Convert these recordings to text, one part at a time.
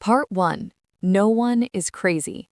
Part 1. No one is crazy.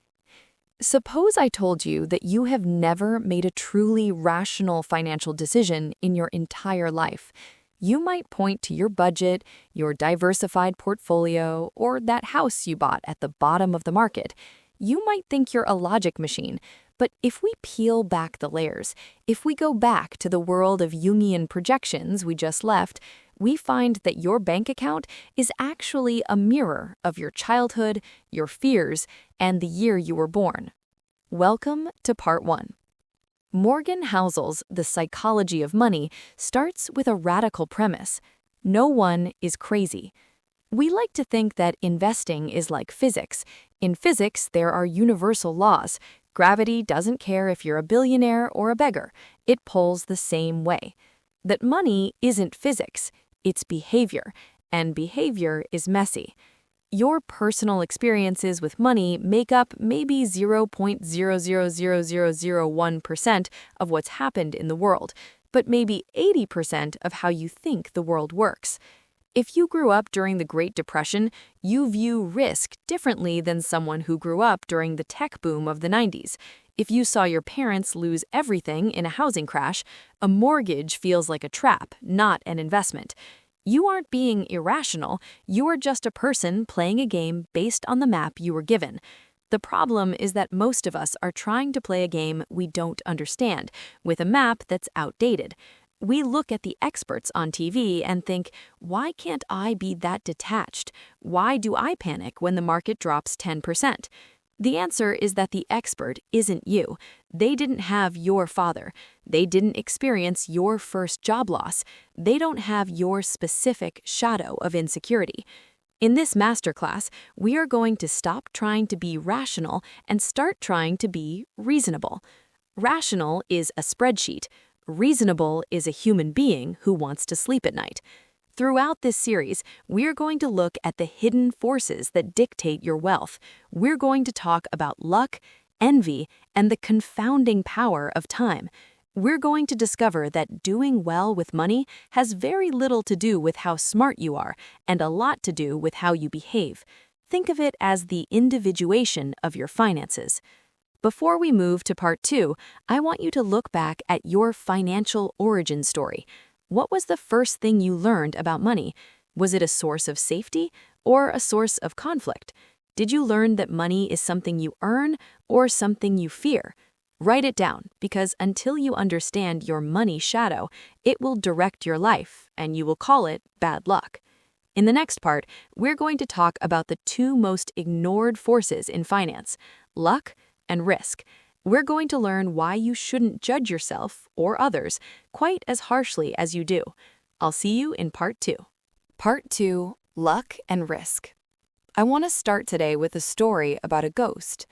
Suppose I told you that you have never made a truly rational financial decision in your entire life. You might point to your budget, your diversified portfolio, or that house you bought at the bottom of the market. You might think you're a logic machine, but if we peel back the layers, if we go back to the world of Jungian projections we just left, we find that your bank account is actually a mirror of your childhood, your fears, and the year you were born. Welcome to Part 1. Morgan Housel's The Psychology of Money starts with a radical premise. No one is crazy. We like to think that investing is like physics. In physics, there are universal laws. Gravity doesn't care if you're a billionaire or a beggar. It pulls the same way. That money isn't physics. It's behavior, and behavior is messy. Your personal experiences with money make up maybe 0.000001% of what's happened in the world, but maybe 80% of how you think the world works. If you grew up during the Great Depression, you view risk differently than someone who grew up during the tech boom of the 90s. If you saw your parents lose everything in a housing crash, a mortgage feels like a trap, not an investment. You aren't being irrational, you are just a person playing a game based on the map you were given. The problem is that most of us are trying to play a game we don't understand, with a map that's outdated. We look at the experts on TV and think, why can't I be that detached? Why do I panic when the market drops 10%? The answer is that the expert isn't you. They didn't have your father. They didn't experience your first job loss. They don't have your specific shadow of insecurity. In this masterclass, we are going to stop trying to be rational and start trying to be reasonable. Rational is a spreadsheet. Reasonable is a human being who wants to sleep at night. Throughout this series, we're going to look at the hidden forces that dictate your wealth. We're going to talk about luck, envy, and the confounding power of time. We're going to discover that doing well with money has very little to do with how smart you are and a lot to do with how you behave. Think of it as the individuation of your finances. Before we move to Part 2, I want you to look back at your financial origin story. What was the first thing you learned about money? Was it a source of safety or a source of conflict? Did you learn that money is something you earn or something you fear? Write it down, because until you understand your money shadow, it will direct your life, and you will call it bad luck. In the next part, we're going to talk about the two most ignored forces in finance, luck and risk. We're going to learn why you shouldn't judge yourself or others quite as harshly as you do. I'll see you in Part 2. Part 2, Luck and Risk. I want to start today with a story about a ghost.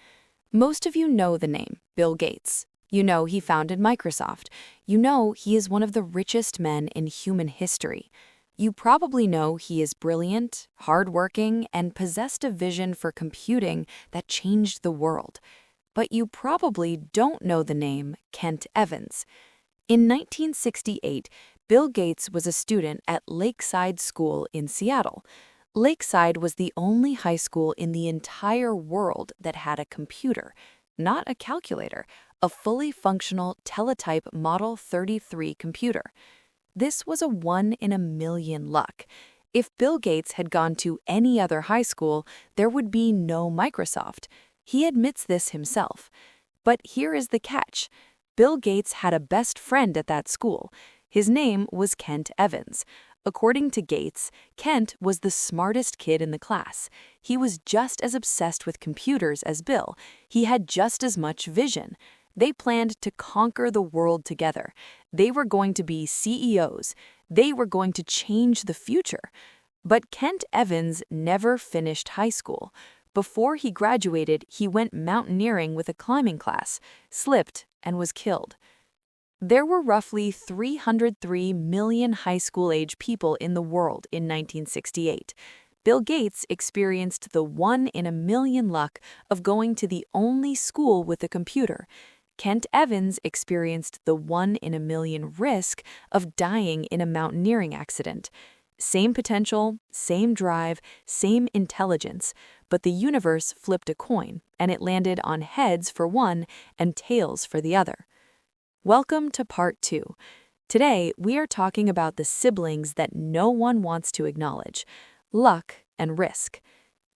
Most of you know the name Bill Gates. You know he founded Microsoft. You know he is one of the richest men in human history. You probably know he is brilliant, hardworking, and possessed a vision for computing that changed the world. But you probably don't know the name Kent Evans. In 1968, Bill Gates was a student at Lakeside School in Seattle. Lakeside was the only high school in the entire world that had a computer, not a calculator, a fully functional teletype Model 33 computer. This was a 1 in a million luck. If Bill Gates had gone to any other high school, there would be no Microsoft. He admits this himself. But here is the catch. Bill Gates had a best friend at that school. His name was Kent Evans. According to Gates, Kent was the smartest kid in the class. He was just as obsessed with computers as Bill. He had just as much vision. They planned to conquer the world together. They were going to be CEOs. They were going to change the future. But Kent Evans never finished high school. Before he graduated, he went mountaineering with a climbing class, slipped, and was killed. There were roughly 303 million high school-age people in the world in 1968. Bill Gates experienced the 1 in a million luck of going to the only school with a computer. Kent Evans experienced the 1 in a million risk of dying in a mountaineering accident. Same potential, same drive, same intelligence, but the universe flipped a coin and it landed on heads for one and tails for the other. Welcome to part 2. Today, we are talking about the siblings that no one wants to acknowledge: luck and risk.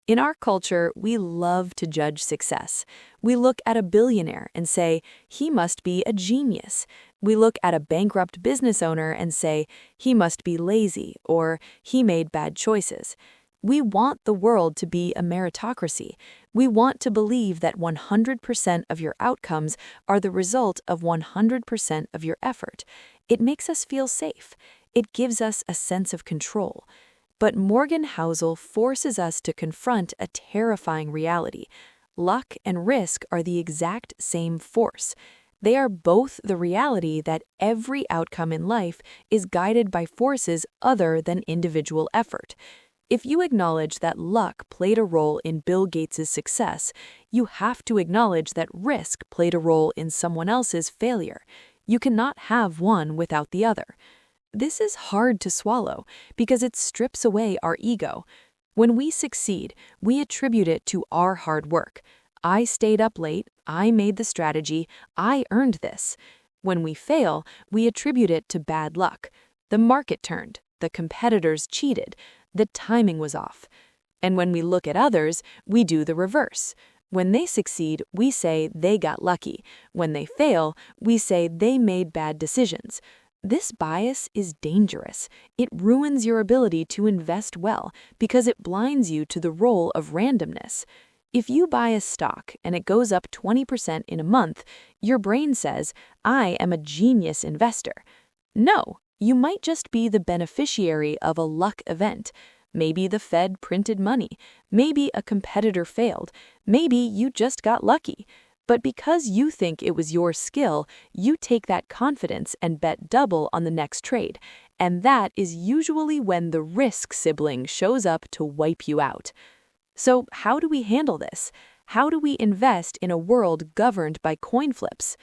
In our culture, we love to judge success. We look at a billionaire and say, he must be a genius. We look at a bankrupt business owner and say, he must be lazy, or he made bad choices. We want the world to be a meritocracy. We want to believe that 100% of your outcomes are the result of 100% of your effort. It makes us feel safe. It gives us a sense of control. But Morgan Housel forces us to confront a terrifying reality. Luck and risk are the exact same force. They are both the reality that every outcome in life is guided by forces other than individual effort. If you acknowledge that luck played a role in Bill Gates' success, you have to acknowledge that risk played a role in someone else's failure. You cannot have one without the other. This is hard to swallow because it strips away our ego. When we succeed, we attribute it to our hard work. I stayed up late, I made the strategy, I earned this. When we fail, we attribute it to bad luck. The market turned, the competitors cheated, the timing was off. And when we look at others, we do the reverse. When they succeed, we say they got lucky. When they fail, we say they made bad decisions. This bias is dangerous. It ruins your ability to invest well because it blinds you to the role of randomness. If you buy a stock and it goes up 20% in a month, your brain says, I am a genius investor. No, you might just be the beneficiary of a luck event. Maybe the Fed printed money. Maybe a competitor failed. Maybe you just got lucky. But because you think it was your skill, you take that confidence and bet double on the next trade. And that is usually when the risk sibling shows up to wipe you out. So how do we handle this? How do we invest in a world governed by coin flips?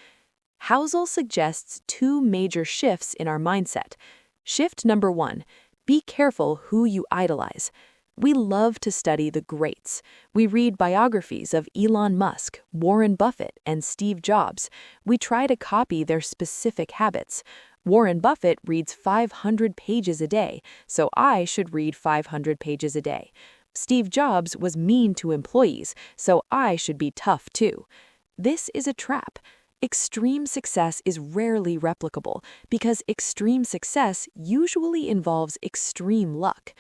Housel suggests 2 major shifts in our mindset. Shift number 1, be careful who you idolize. We love to study the greats. We read biographies of Elon Musk, Warren Buffett, and Steve Jobs. We try to copy their specific habits. Warren Buffett reads 500 pages a day, so I should read 500 pages a day. Steve Jobs was mean to employees, so I should be tough too. This is a trap. Extreme success is rarely replicable because extreme success usually involves extreme luck.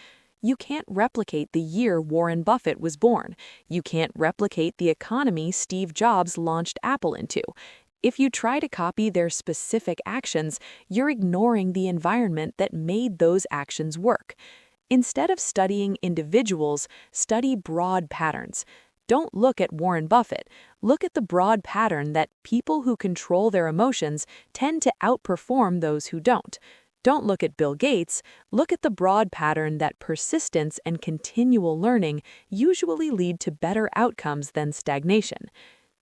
You can't replicate the year Warren Buffett was born. You can't replicate the economy Steve Jobs launched Apple into. If you try to copy their specific actions, you're ignoring the environment that made those actions work. Instead of studying individuals, study broad patterns. Don't look at Warren Buffett. Look at the broad pattern that people who control their emotions tend to outperform those who don't. Don't look at Bill Gates. Look at the broad pattern that persistence and continual learning usually lead to better outcomes than stagnation.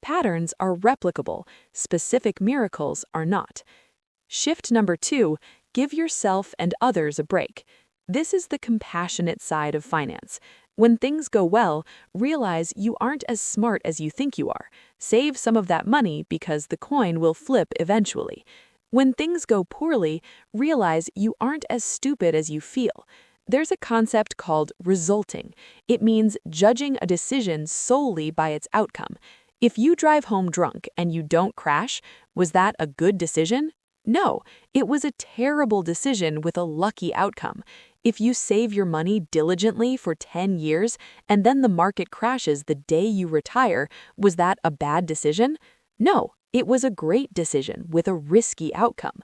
Patterns are replicable. Specific miracles are not. Shift number 2, give yourself and others a break. This is the compassionate side of finance. When things go well, realize you aren't as smart as you think you are. Save some of that money because the coin will flip eventually. When things go poorly, realize you aren't as stupid as you feel. There's a concept called resulting. It means judging a decision solely by its outcome. If you drive home drunk and you don't crash, was that a good decision? No, it was a terrible decision with a lucky outcome. If you save your money diligently for 10 years and then the market crashes the day you retire, was that a bad decision? No, it was a great decision with a risky outcome.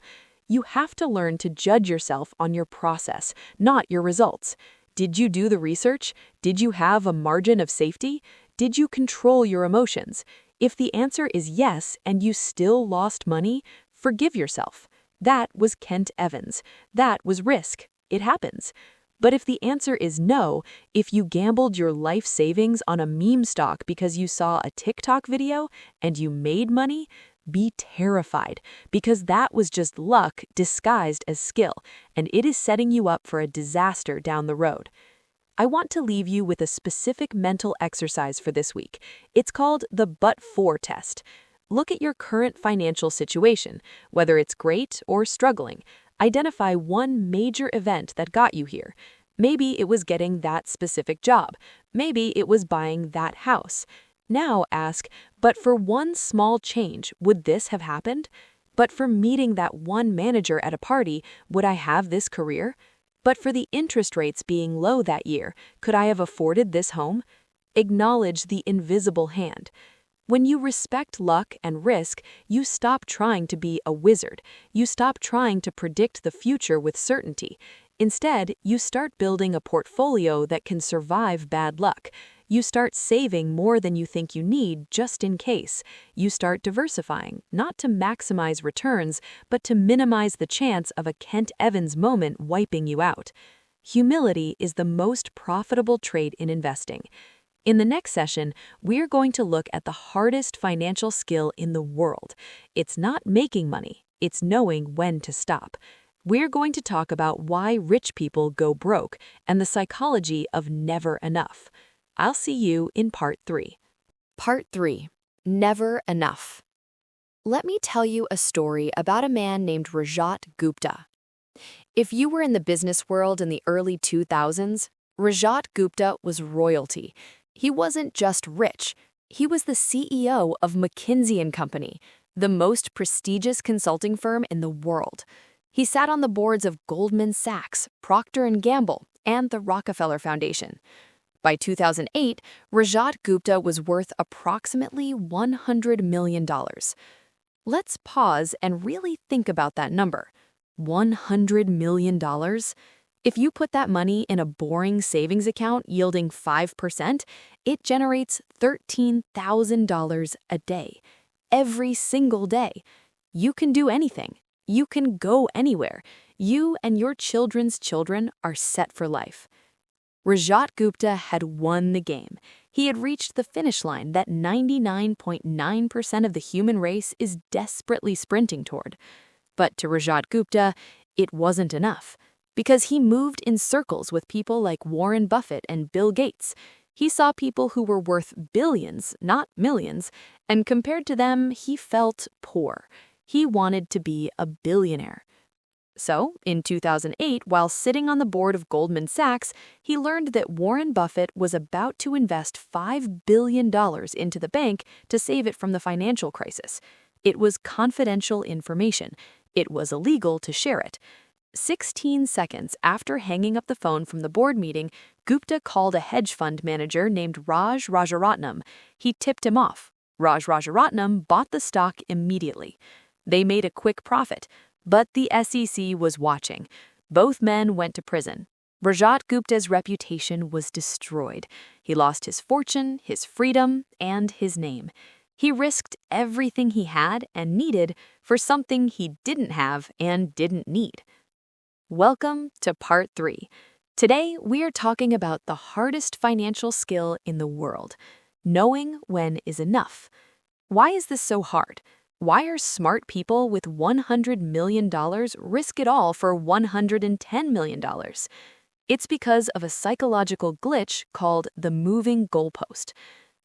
You have to learn to judge yourself on your process, not your results. Did you do the research? Did you have a margin of safety? Did you control your emotions? If the answer is yes and you still lost money, forgive yourself. That was Kent Evans. That was risk. It happens. But if the answer is no, if you gambled your life savings on a meme stock because you saw a TikTok video and you made money, Be terrified, because that was just luck disguised as skill, and it is setting you up for a disaster down the road. I want to leave you with a specific mental exercise for this week. It's called the but-for test. Look at your current financial situation, whether it's great or struggling. Identify one major event that got you here. Maybe it was getting that specific job. Maybe it was buying that house. Now ask, but for one small change, would this have happened? But for meeting that one manager at a party, would I have this career? But for the interest rates being low that year, could I have afforded this home? Acknowledge the invisible hand. When you respect luck and risk, you stop trying to be a wizard. You stop trying to predict the future with certainty. Instead, you start building a portfolio that can survive bad luck. You start saving more than you think you need just in case. You start diversifying, not to maximize returns, but to minimize the chance of a Kent Evans moment wiping you out. Humility is the most profitable trade in investing. In the next session, we're going to look at the hardest financial skill in the world. It's not making money, it's knowing when to stop. We're going to talk about why rich people go broke and the psychology of never enough. I'll see you in Part 3. Part 3. Never Enough. Let me tell you a story about a man named Rajat Gupta. If you were in the business world in the early 2000s, Rajat Gupta was royalty. He wasn't just rich. He was the CEO of McKinsey & Company, the most prestigious consulting firm in the world. He sat on the boards of Goldman Sachs, Procter & Gamble, and the Rockefeller Foundation. By 2008, Rajat Gupta was worth approximately $100 million. Let's pause and really think about that number. $100 million? If you put that money in a boring savings account yielding 5%, it generates $13,000 a day. Every single day. You can do anything. You can go anywhere. You and your children's children are set for life. Rajat Gupta had won the game. He had reached the finish line that 99.9% of the human race is desperately sprinting toward. But to Rajat Gupta, it wasn't enough, because he moved in circles with people like Warren Buffett and Bill Gates. He saw people who were worth billions, not millions, and compared to them, he felt poor. He wanted to be a billionaire. So, in 2008, while sitting on the board of Goldman Sachs, he learned that Warren Buffett was about to invest $5 billion into the bank to save it from the financial crisis. It was confidential information. It was illegal to share it. 16 seconds after hanging up the phone from the board meeting, Gupta called a hedge fund manager named Raj Rajaratnam. He tipped him off. Raj Rajaratnam bought the stock immediately. They made a quick profit. But the SEC was watching. Both men went to prison. Rajat Gupta's reputation was destroyed. He lost his fortune, his freedom, and his name. He risked everything he had and needed for something he didn't have and didn't need. Welcome to Part 3. Today, we are talking about the hardest financial skill in the world, knowing when is enough. Why is this so hard? Why are smart people with $100 million risk it all for $110 million? It's because of a psychological glitch called the moving goalpost.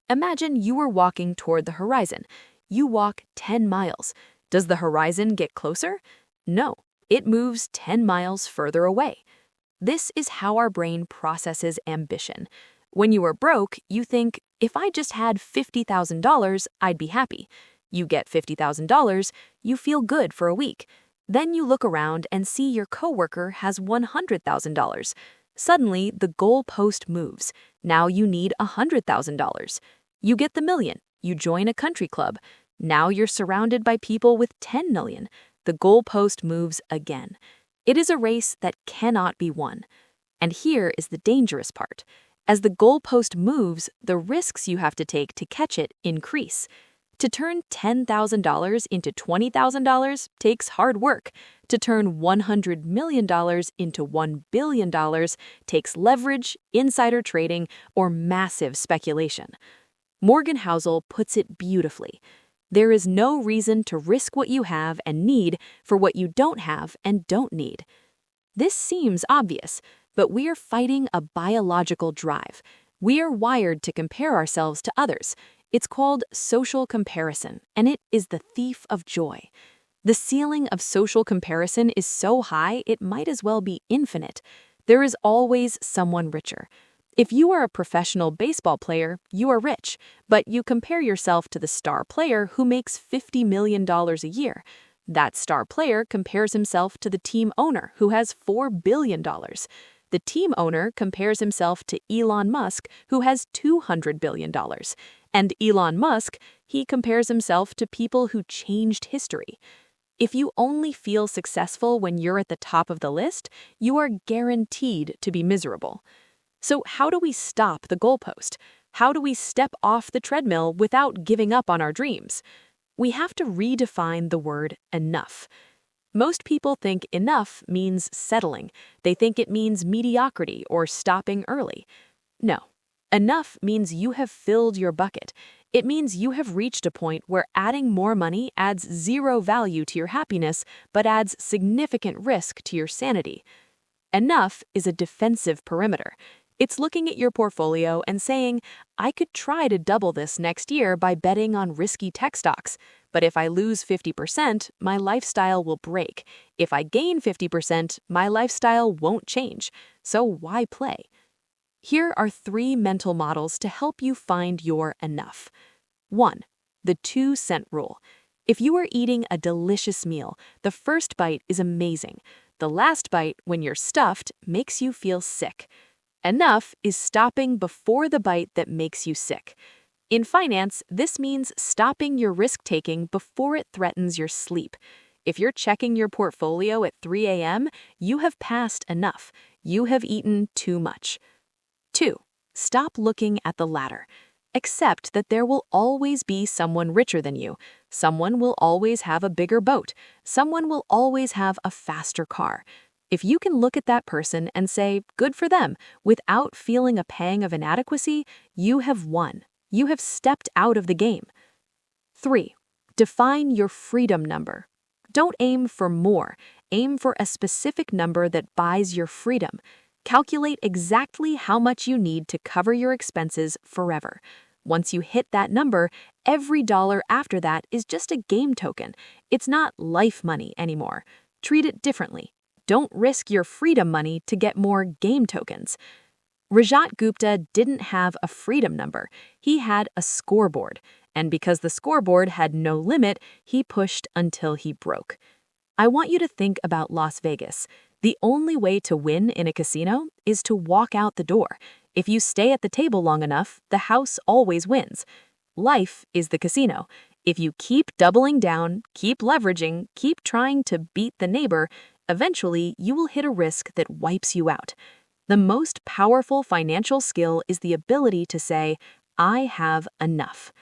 Imagine you are walking toward the horizon. You walk 10 miles. Does the horizon get closer? No, it moves 10 miles further away. This is how our brain processes ambition. When you are broke, you think, if I just had $50,000, I'd be happy. You get $50,000, you feel good for a week. Then you look around and see your coworker has $100,000. Suddenly, the goalpost moves. Now you need $100,000. You get the million. You join a country club. Now you're surrounded by people with 10 million. The goalpost moves again. It is a race that cannot be won. And here is the dangerous part. As the goalpost moves, the risks you have to take to catch it increase. To turn $10,000 into $20,000 takes hard work. To turn $100 million into $1 billion takes leverage, insider trading, or massive speculation. Morgan Housel puts it beautifully. There is no reason to risk what you have and need for what you don't have and don't need. This seems obvious, but we are fighting a biological drive. We are wired to compare ourselves to others. It's called social comparison, and it is the thief of joy. The ceiling of social comparison is so high, it might as well be infinite. There is always someone richer. If you are a professional baseball player, you are rich, but you compare yourself to the star player who makes $50 million a year. That star player compares himself to the team owner who has $4 billion. The team owner compares himself to Elon Musk who has $200 billion. And Elon Musk, he compares himself to people who changed history. If you only feel successful when you're at the top of the list, you are guaranteed to be miserable. So how do we stop the goalpost? How do we step off the treadmill without giving up on our dreams? We have to redefine the word enough. Most people think enough means settling. They think it means mediocrity or stopping early. No. Enough means you have filled your bucket. It means you have reached a point where adding more money adds zero value to your happiness, but adds significant risk to your sanity. Enough is a defensive perimeter. It's looking at your portfolio and saying, I could try to double this next year by betting on risky tech stocks, but if I lose 50%, my lifestyle will break. If I gain 50%, my lifestyle won't change. So why play? Here are 3 mental models to help you find your enough. 1. The 2-cent rule. If you are eating a delicious meal, the first bite is amazing. The last bite, when you're stuffed, makes you feel sick. Enough is stopping before the bite that makes you sick. In finance, this means stopping your risk-taking before it threatens your sleep. If you're checking your portfolio at 3 a.m., you have passed enough. You have eaten too much. 2. Stop looking at the ladder. Accept that there will always be someone richer than you. Someone will always have a bigger boat. Someone will always have a faster car. If you can look at that person and say, good for them, without feeling a pang of inadequacy, you have won. You have stepped out of the game. 3. Define your freedom number. Don't aim for more. Aim for a specific number that buys your freedom. Calculate exactly how much you need to cover your expenses forever. Once you hit that number, every dollar after that is just a game token. It's not life money anymore. Treat it differently. Don't risk your freedom money to get more game tokens. Rajat Gupta didn't have a freedom number. He had a scoreboard. And because the scoreboard had no limit, he pushed until he broke. I want you to think about Las Vegas. The only way to win in a casino is to walk out the door. If you stay at the table long enough, the house always wins. Life is the casino. If you keep doubling down, keep leveraging, keep trying to beat the neighbor, eventually you will hit a risk that wipes you out. The most powerful financial skill is the ability to say, I have enough.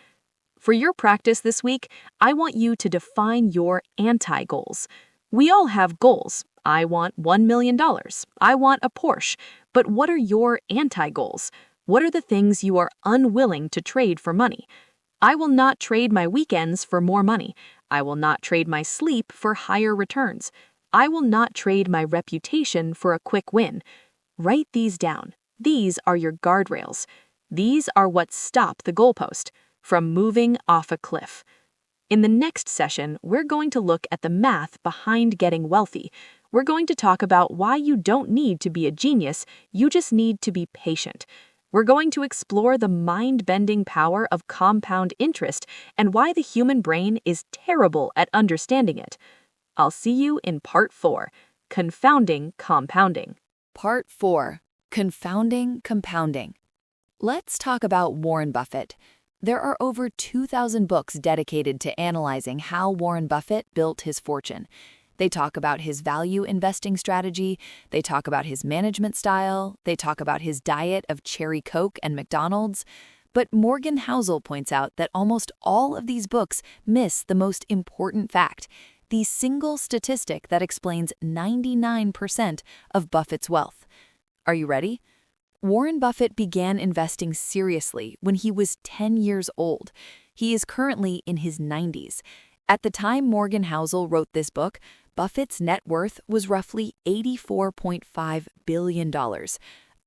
For your practice this week, I want you to define your anti-goals. We all have goals. I want $1 million. I want a Porsche. But what are your anti-goals? What are the things you are unwilling to trade for money? I will not trade my weekends for more money. I will not trade my sleep for higher returns. I will not trade my reputation for a quick win. Write these down. These are your guardrails. These are what stop the goalpost from moving off a cliff. In the next session, we're going to look at the math behind getting wealthy. We're going to talk about why you don't need to be a genius, you just need to be patient. We're going to explore the mind-bending power of compound interest and why the human brain is terrible at understanding it. I'll see you in Part 4, Confounding Compounding. Part 4. Confounding Compounding. Let's talk about Warren Buffett. There are over 2,000 books dedicated to analyzing how Warren Buffett built his fortune. They talk about his value investing strategy, they talk about his management style, they talk about his diet of cherry Coke and McDonald's. But Morgan Housel points out that almost all of these books miss the most important fact, the single statistic that explains 99% of Buffett's wealth. Are you ready? Warren Buffett began investing seriously when he was 10 years old. He is currently in his 90s. At the time Morgan Housel wrote this book, Buffett's net worth was roughly $84.5 billion.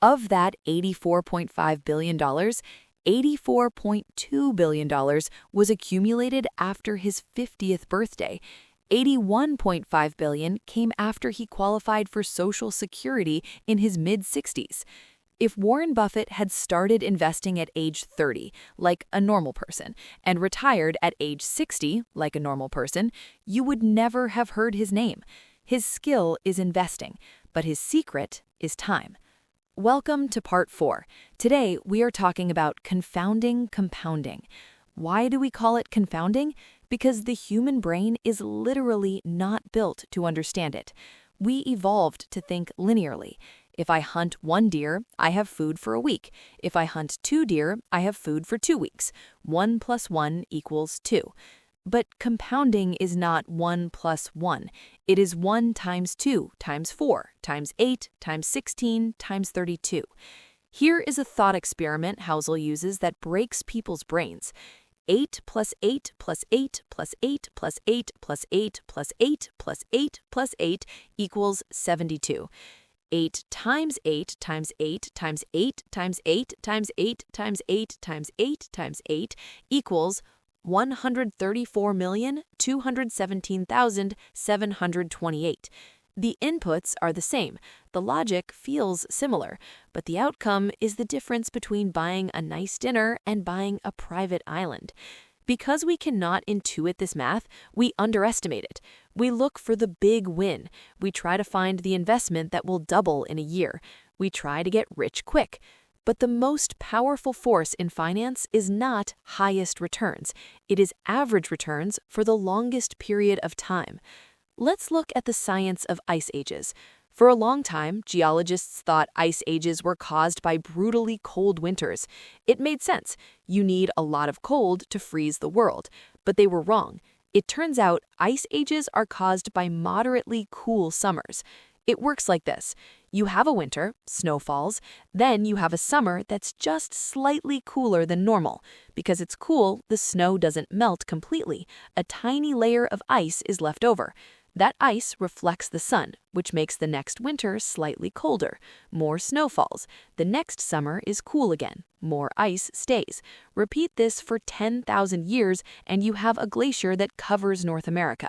Of that $84.5 billion, $84.2 billion was accumulated after his 50th birthday. $81.5 billion came after he qualified for Social Security in his mid-60s. If Warren Buffett had started investing at age 30, like a normal person, and retired at age 60, like a normal person, you would never have heard his name. His skill is investing, but his secret is time. Welcome to Part 4. Today, we are talking about confounding compounding. Why do we call it confounding? Because the human brain is literally not built to understand it. We evolved to think linearly. If I hunt 1 deer, I have food for a week. If I hunt 2 deer, I have food for 2 weeks. 1 + 1 = 2. But compounding is not 1 + 1. It is 1 × 2 × 4 × 8 × 16 × 32. Here is a thought experiment Housel uses that breaks people's brains. 8 + 8 + 8 + 8 + 8 + 8 + 8 + 8 + 8 = 72. 8 × 8 × 8 × 8 × 8 × 8 × 8 × 8 × 8 equals 134,217,728. The inputs are the same, the logic feels similar, but the outcome is the difference between buying a nice dinner and buying a private island. Because we cannot intuit this math, we underestimate it. We look for the big win. We try to find the investment that will double in a year. We try to get rich quick. But the most powerful force in finance is not highest returns. It is average returns for the longest period of time. Let's look at the science of ice ages. For a long time, geologists thought ice ages were caused by brutally cold winters. It made sense. You need a lot of cold to freeze the world. But they were wrong. It turns out ice ages are caused by moderately cool summers. It works like this. You have a winter, snow falls, then you have a summer that's just slightly cooler than normal. Because it's cool, the snow doesn't melt completely. A tiny layer of ice is left over. That ice reflects the sun, which makes the next winter slightly colder. More snow falls. The next summer is cool again. More ice stays. Repeat this for 10,000 years and you have a glacier that covers North America.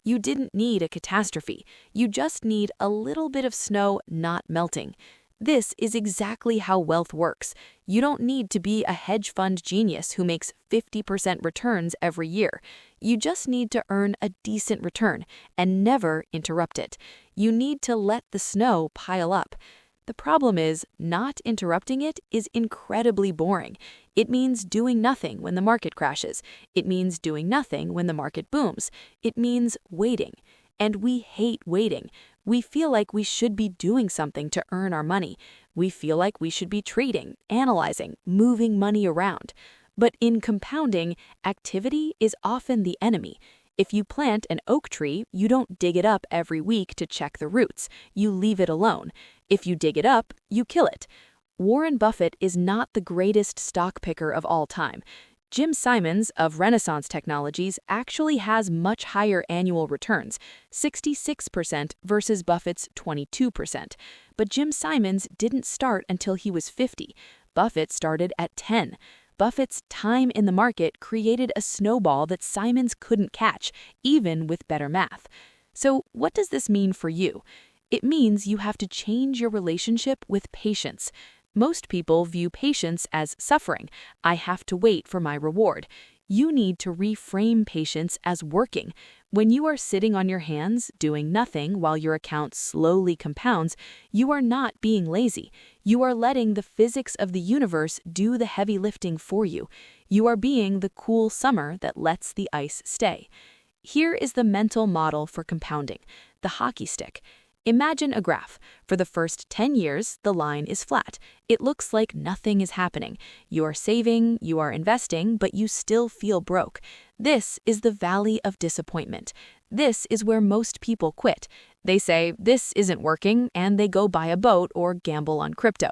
You didn't need a catastrophe. You just need a little bit of snow not melting. This is exactly how wealth works. You don't need to be a hedge fund genius who makes 50% returns every year. You just need to earn a decent return and never interrupt it. You need to let the snow pile up. The problem is, not interrupting it is incredibly boring. It means doing nothing when the market crashes. It means doing nothing when the market booms. It means waiting. And we hate waiting. We feel like we should be doing something to earn our money. We feel like we should be trading, analyzing, moving money around. But in compounding, activity is often the enemy. If you plant an oak tree, you don't dig it up every week to check the roots. You leave it alone. If you dig it up, you kill it. Warren Buffett is not the greatest stock picker of all time. Jim Simons of Renaissance Technologies actually has much higher annual returns, 66% versus Buffett's 22%. But Jim Simons didn't start until he was 50. Buffett started at 10. Buffett's time in the market created a snowball that Simons couldn't catch, even with better math. So what does this mean for you? It means you have to change your relationship with patience. Most people view patience as suffering. I have to wait for my reward. You need to reframe patience as working. When you are sitting on your hands, doing nothing while your account slowly compounds, you are not being lazy. You are letting the physics of the universe do the heavy lifting for you. You are being the cool summer that lets the ice stay. Here is the mental model for compounding, the hockey stick. Imagine a graph. For the first 10 years, the line is flat. It looks like nothing is happening. You are saving, you are investing, but you still feel broke. This is the valley of disappointment. This is where most people quit. They say, this isn't working, and they go buy a boat or gamble on crypto.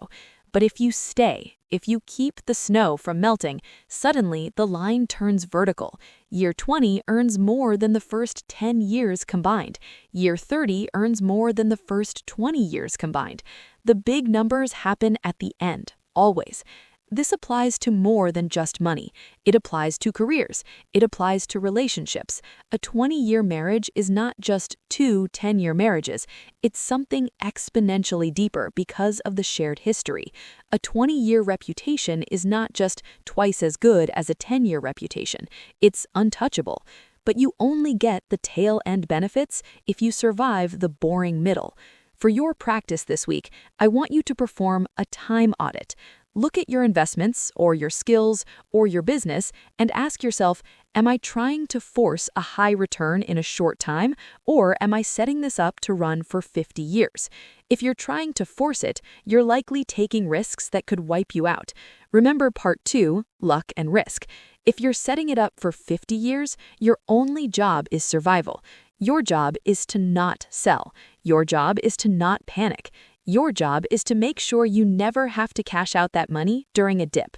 But if you stay, if you keep the snow from melting, suddenly the line turns vertical. Year 20 earns more than the first 10 years combined. Year 30 earns more than the first 20 years combined. The big numbers happen at the end, always. This applies to more than just money. It applies to careers. It applies to relationships. A 20-year marriage is not just two 10-year marriages. It's something exponentially deeper because of the shared history. A 20-year reputation is not just twice as good as a 10-year reputation. It's untouchable. But you only get the tail-end benefits if you survive the boring middle. For your practice this week, I want you to perform a time audit. Look at your investments, or your skills, or your business, and ask yourself, am I trying to force a high return in a short time, or am I setting this up to run for 50 years? If you're trying to force it, you're likely taking risks that could wipe you out. Remember part 2, luck and risk. If you're setting it up for 50 years, your only job is survival. Your job is to not sell. Your job is to not panic. Your job is to make sure you never have to cash out that money during a dip.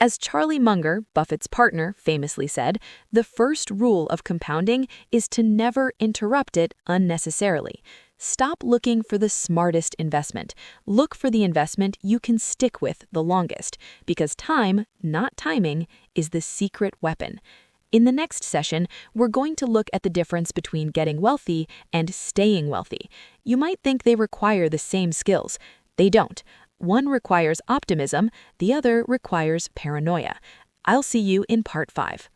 As Charlie Munger, Buffett's partner, famously said, the first rule of compounding is to never interrupt it unnecessarily. Stop looking for the smartest investment. Look for the investment you can stick with the longest, because time, not timing, is the secret weapon. In the next session, we're going to look at the difference between getting wealthy and staying wealthy. You might think they require the same skills. They don't. One requires optimism, the other requires paranoia. I'll see you in Part 5.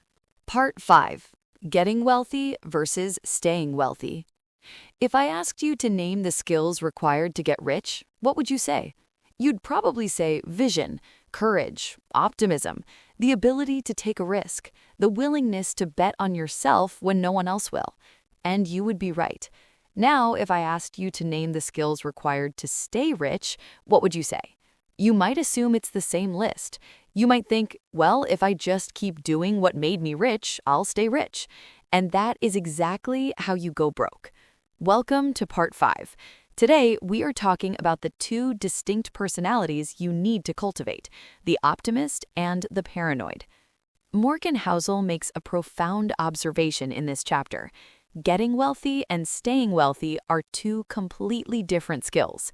Part 5. Getting wealthy versus staying wealthy. If I asked you to name the skills required to get rich, what would you say? You'd probably say vision, courage, optimism, the ability to take a risk, the willingness to bet on yourself when no one else will. And you would be right. Now, if I asked you to name the skills required to stay rich, what would you say? You might assume it's the same list. You might think, well, if I just keep doing what made me rich, I'll stay rich. And that is exactly how you go broke. Welcome to Part 5. Today, we are talking about the two distinct personalities you need to cultivate, the optimist and the paranoid. Morgan Housel makes a profound observation in this chapter. Getting wealthy and staying wealthy are two completely different skills.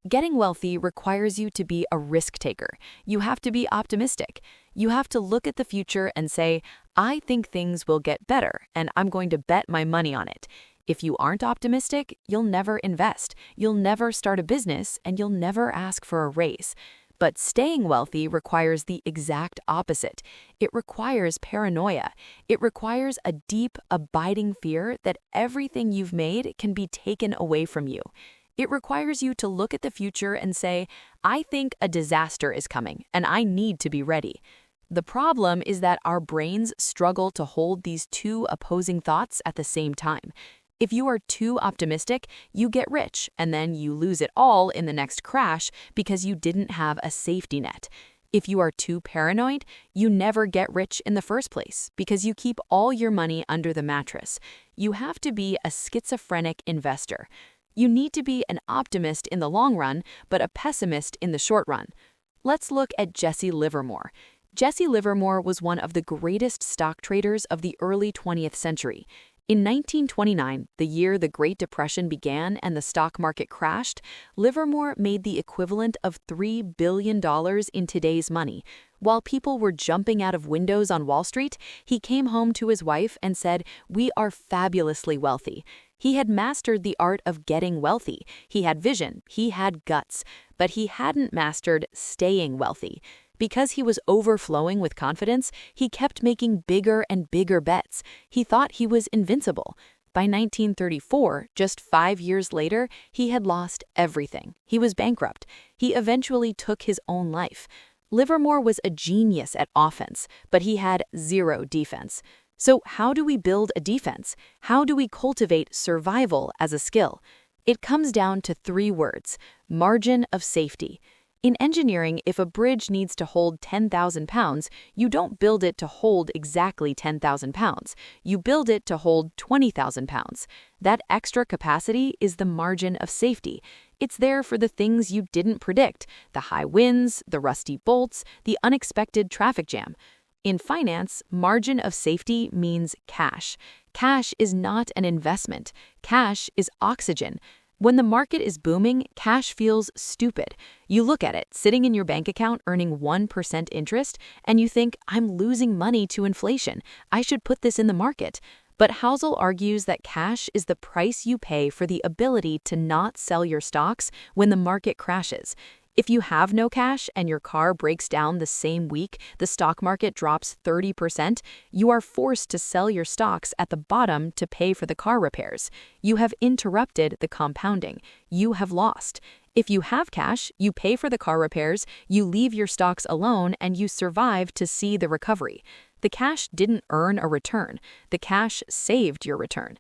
Getting wealthy requires you to be a risk taker. You have to be optimistic. You have to look at the future and say, I think things will get better, and I'm going to bet my money on it. If you aren't optimistic, you'll never invest, you'll never start a business, and you'll never ask for a raise. But staying wealthy requires the exact opposite. It requires paranoia. It requires a deep, abiding fear that everything you've made can be taken away from you. It requires you to look at the future and say, I think a disaster is coming, and I need to be ready. The problem is that our brains struggle to hold these two opposing thoughts at the same time. If you are too optimistic, you get rich, and then you lose it all in the next crash because you didn't have a safety net. If you are too paranoid, you never get rich in the first place because you keep all your money under the mattress. You have to be a schizophrenic investor. You need to be an optimist in the long run, but a pessimist in the short run. Let's look at Jesse Livermore. Jesse Livermore was one of the greatest stock traders of the early 20th century. In 1929, the year the Great Depression began and the stock market crashed, Livermore made the equivalent of $3 billion in today's money. While people were jumping out of windows on Wall Street, he came home to his wife and said, "We are fabulously wealthy." He had mastered the art of getting wealthy. He had vision, he had guts, but he hadn't mastered staying wealthy. Because he was overflowing with confidence, he kept making bigger and bigger bets. He thought he was invincible. By 1934, just 5 years later, he had lost everything. He was bankrupt. He eventually took his own life. Livermore was a genius at offense, but he had zero defense. So how do we build a defense? How do we cultivate survival as a skill? It comes down to 3 words: margin of safety. In engineering, if a bridge needs to hold 10,000 pounds, you don't build it to hold exactly 10,000 pounds. You build it to hold 20,000 pounds. That extra capacity is the margin of safety. It's there for the things you didn't predict, the high winds, the rusty bolts, the unexpected traffic jam. In finance, margin of safety means cash. Cash is not an investment. Cash is oxygen. When the market is booming, cash feels stupid. You look at it, sitting in your bank account earning 1% interest, and you think, I'm losing money to inflation. I should put this in the market. But Housel argues that cash is the price you pay for the ability to not sell your stocks when the market crashes. If you have no cash and your car breaks down the same week the stock market drops 30%, you are forced to sell your stocks at the bottom to pay for the car repairs. You have interrupted the compounding. You have lost. If you have cash, you pay for the car repairs, you leave your stocks alone, and you survive to see the recovery. The cash didn't earn a return. The cash saved your return.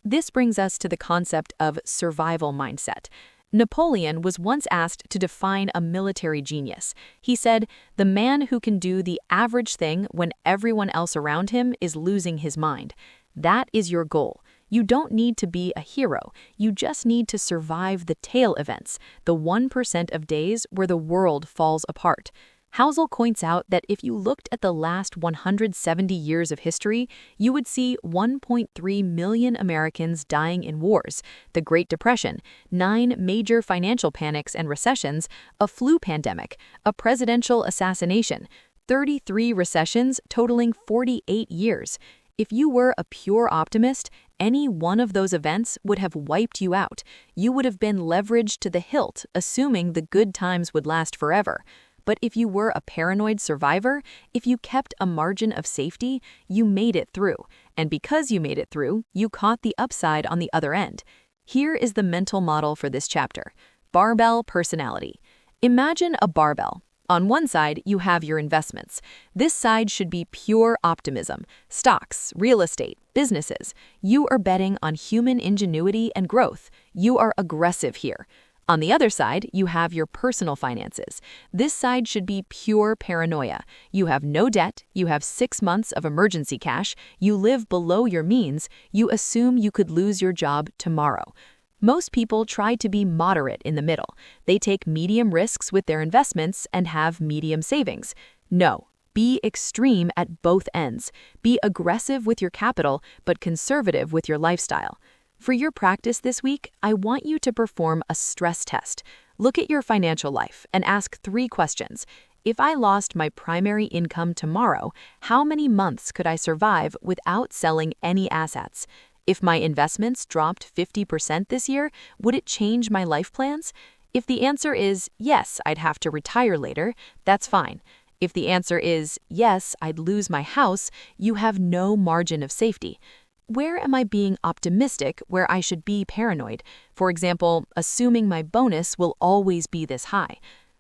This brings us to the concept of survival mindset. Napoleon was once asked to define a military genius. He said, "The man who can do the average thing when everyone else around him is losing his mind." That is your goal. You don't need to be a hero. You just need to survive the tail events, the 1% of days where the world falls apart. Housel points out that if you looked at the last 170 years of history, you would see 1.3 million Americans dying in wars, the Great Depression, 9 major financial panics and recessions, a flu pandemic, a presidential assassination, 33 recessions totaling 48 years. If you were a pure optimist, any one of those events would have wiped you out. You would have been leveraged to the hilt, assuming the good times would last forever. But if you were a paranoid survivor, if you kept a margin of safety, you made it through. And because you made it through, you caught the upside on the other end. Here is the mental model for this chapter. Barbell personality. Imagine a barbell. On one side, you have your investments. This side should be pure optimism. Stocks, real estate, businesses. You are betting on human ingenuity and growth. You are aggressive here. On the other side, you have your personal finances. This side should be pure paranoia. You have no debt, you have 6 months of emergency cash, you live below your means, you assume you could lose your job tomorrow. Most people try to be moderate in the middle. They take medium risks with their investments and have medium savings. No, be extreme at both ends. Be aggressive with your capital, but conservative with your lifestyle. For your practice this week, I want you to perform a stress test. Look at your financial life and ask 3 questions. If I lost my primary income tomorrow, how many months could I survive without selling any assets? If my investments dropped 50% this year, would it change my life plans? If the answer is yes, I'd have to retire later, that's fine. If the answer is yes, I'd lose my house, you have no margin of safety. Where am I being optimistic where I should be paranoid? For example, assuming my bonus will always be this high.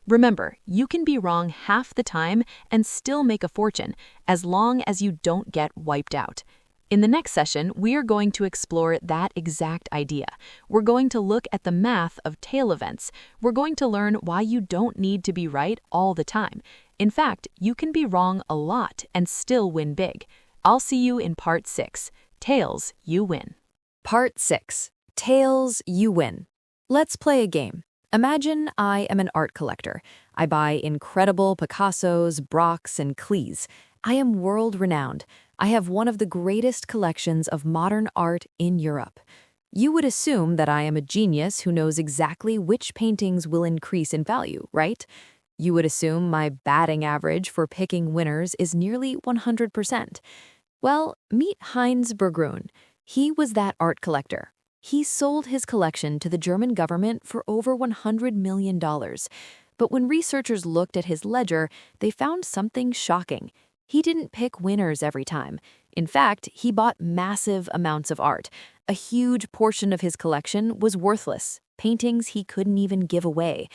Remember, you can be wrong half the time and still make a fortune, as long as you don't get wiped out. In the next session, we are going to explore that exact idea. We're going to look at the math of tail events. We're going to learn why you don't need to be right all the time. In fact, you can be wrong a lot and still win big. I'll see you in part 6. Tails, you win. Part 6. Tails, you win. Let's play a game. Imagine I am an art collector. I buy incredible Picassos, Brocks, and Klees. I am world-renowned. I have one of the greatest collections of modern art in Europe. You would assume that I am a genius who knows exactly which paintings will increase in value, right? You would assume my batting average for picking winners is nearly 100%. Well, meet Heinz Berggruen. He was that art collector. He sold his collection to the German government for over $100 million. But when researchers looked at his ledger, they found something shocking. He didn't pick winners every time. In fact, he bought massive amounts of art. A huge portion of his collection was worthless, paintings he couldn't even give away.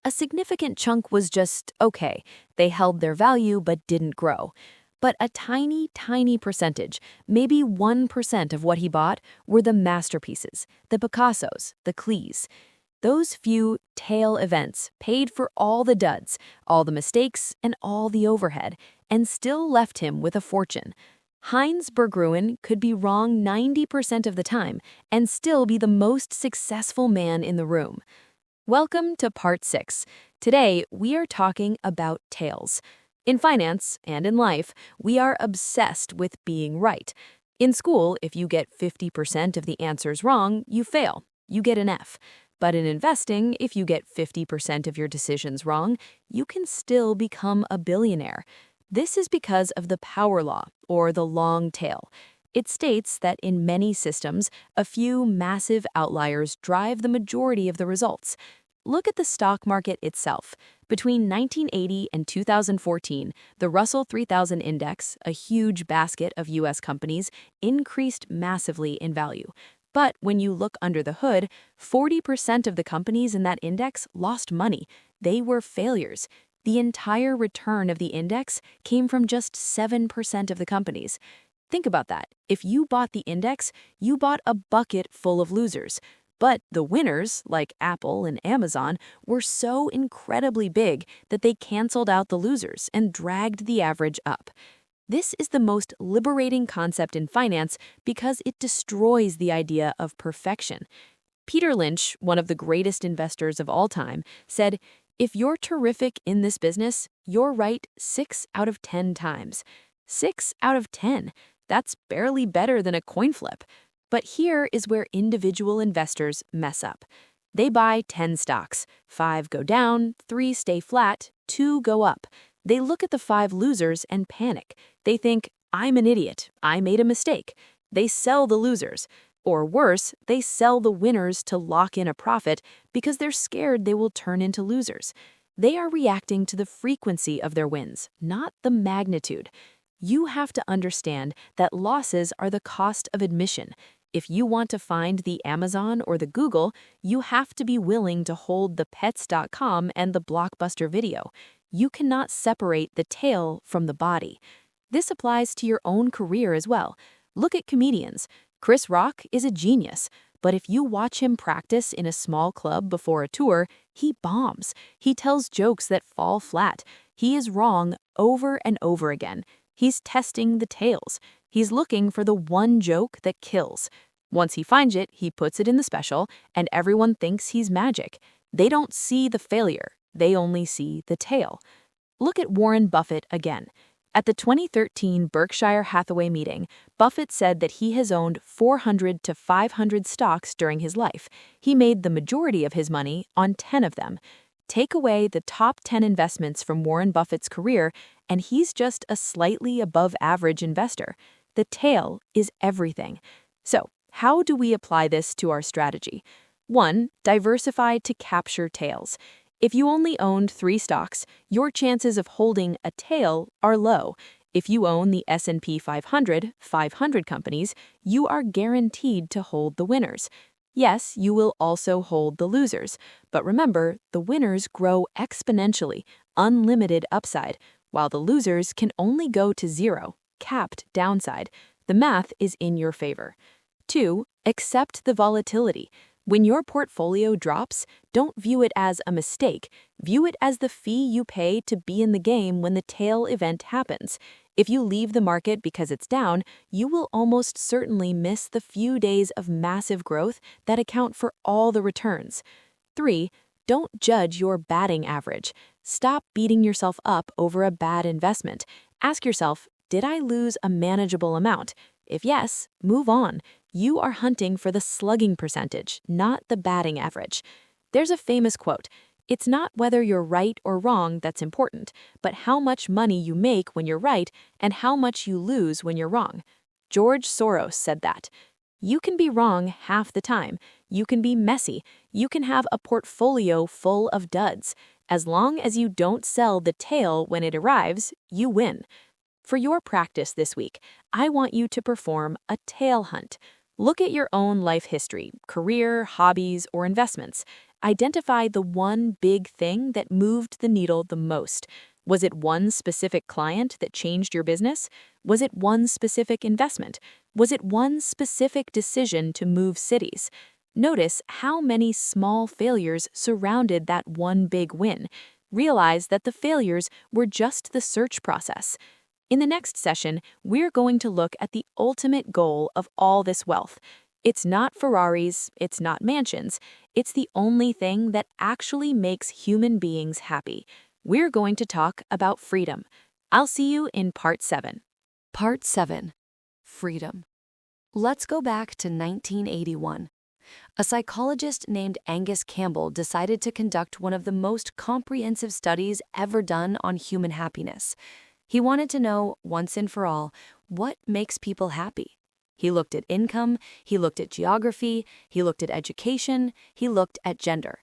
A significant chunk was just okay. They held their value but didn't grow. But a tiny, tiny percentage, maybe 1% of what he bought, were the masterpieces, the Picassos, the Klees. Those few tail events paid for all the duds, all the mistakes, and all the overhead, and still left him with a fortune. Heinz Berggruen could be wrong 90% of the time and still be the most successful man in the room. Welcome to part 6. Today, we are talking about tails. In finance and in life, we are obsessed with being right. In school, if you get 50% of the answers wrong, you fail. You get an F. But in investing, if you get 50% of your decisions wrong, you can still become a billionaire. This is because of the power law, or the long tail. It states that in many systems, a few massive outliers drive the majority of the results. Look at the stock market itself. Between 1980 and 2014, the Russell 3000 index, a huge basket of U.S. companies, increased massively in value. But when you look under the hood, 40% of the companies in that index lost money. They were failures. The entire return of the index came from just 7% of the companies. Think about that. If you bought the index, you bought a bucket full of losers. But the winners, like Apple and Amazon, were so incredibly big that they canceled out the losers and dragged the average up. This is the most liberating concept in finance because it destroys the idea of perfection. Peter Lynch, one of the greatest investors of all time, said, "If you're terrific in this business, you're right 6 out of 10 times. 6 out of 10. That's barely better than a coin flip." But here is where individual investors mess up. They buy 10 stocks. 5 go down, 3 stay flat, 2 go up. They look at the 5 losers and panic. They think, "I'm an idiot. I made a mistake." They sell the losers. Or worse, they sell the winners to lock in a profit because they're scared they will turn into losers. They are reacting to the frequency of their wins, not the magnitude. You have to understand that losses are the cost of admission. If you want to find the Amazon or the Google, you have to be willing to hold the pets.com and the Blockbuster video. You cannot separate the tail from the body. This applies to your own career as well. Look at comedians. Chris Rock is a genius, but if you watch him practice in a small club before a tour, he bombs. He tells jokes that fall flat. He is wrong over and over again. He's testing the tails. He's looking for the one joke that kills. Once he finds it, he puts it in the special, and everyone thinks he's magic. They don't see the failure. They only see the tail. Look at Warren Buffett again. At the 2013 Berkshire Hathaway meeting, Buffett said that he has owned 400 to 500 stocks during his life. He made the majority of his money on 10 of them. Take away the top 10 investments from Warren Buffett's career, and he's just a slightly above average investor. The tail is everything. So, how do we apply this to our strategy? 1. Diversify to capture tails. If you only owned 3 stocks, your chances of holding a tail are low. If you own the S&P 500 companies, you are guaranteed to hold the winners. Yes, you will also hold the losers, but remember, the winners grow exponentially, unlimited upside, while the losers can only go to 0, capped downside. The math is in your favor. 2. Accept the volatility. When your portfolio drops, don't view it as a mistake. View it as the fee you pay to be in the game when the tail event happens. If you leave the market because it's down, you will almost certainly miss the few days of massive growth that account for all the returns. 3. Don't judge your batting average. Stop beating yourself up over a bad investment. Ask yourself, did I lose a manageable amount? If yes, move on. You are hunting for the slugging percentage, not the batting average. There's a famous quote, "It's not whether you're right or wrong that's important, but how much money you make when you're right and how much you lose when you're wrong." George Soros said that. You can be wrong half the time. You can be messy. You can have a portfolio full of duds. As long as you don't sell the tail when it arrives, you win. For your practice this week, I want you to perform a tail hunt. Look at your own life history, career, hobbies, or investments. Identify the one big thing that moved the needle the most. Was it one specific client that changed your business? Was it one specific investment? Was it one specific decision to move cities? Notice how many small failures surrounded that one big win. Realize that the failures were just the search process. In the next session, we're going to look at the ultimate goal of all this wealth. It's not Ferraris, it's not mansions. It's the only thing that actually makes human beings happy. We're going to talk about freedom. I'll see you in part 7. Part 7. Freedom. Let's go back to 1981. A psychologist named Angus Campbell decided to conduct one of the most comprehensive studies ever done on human happiness. He wanted to know, once and for all, what makes people happy. He looked at income, he looked at geography, he looked at education, he looked at gender.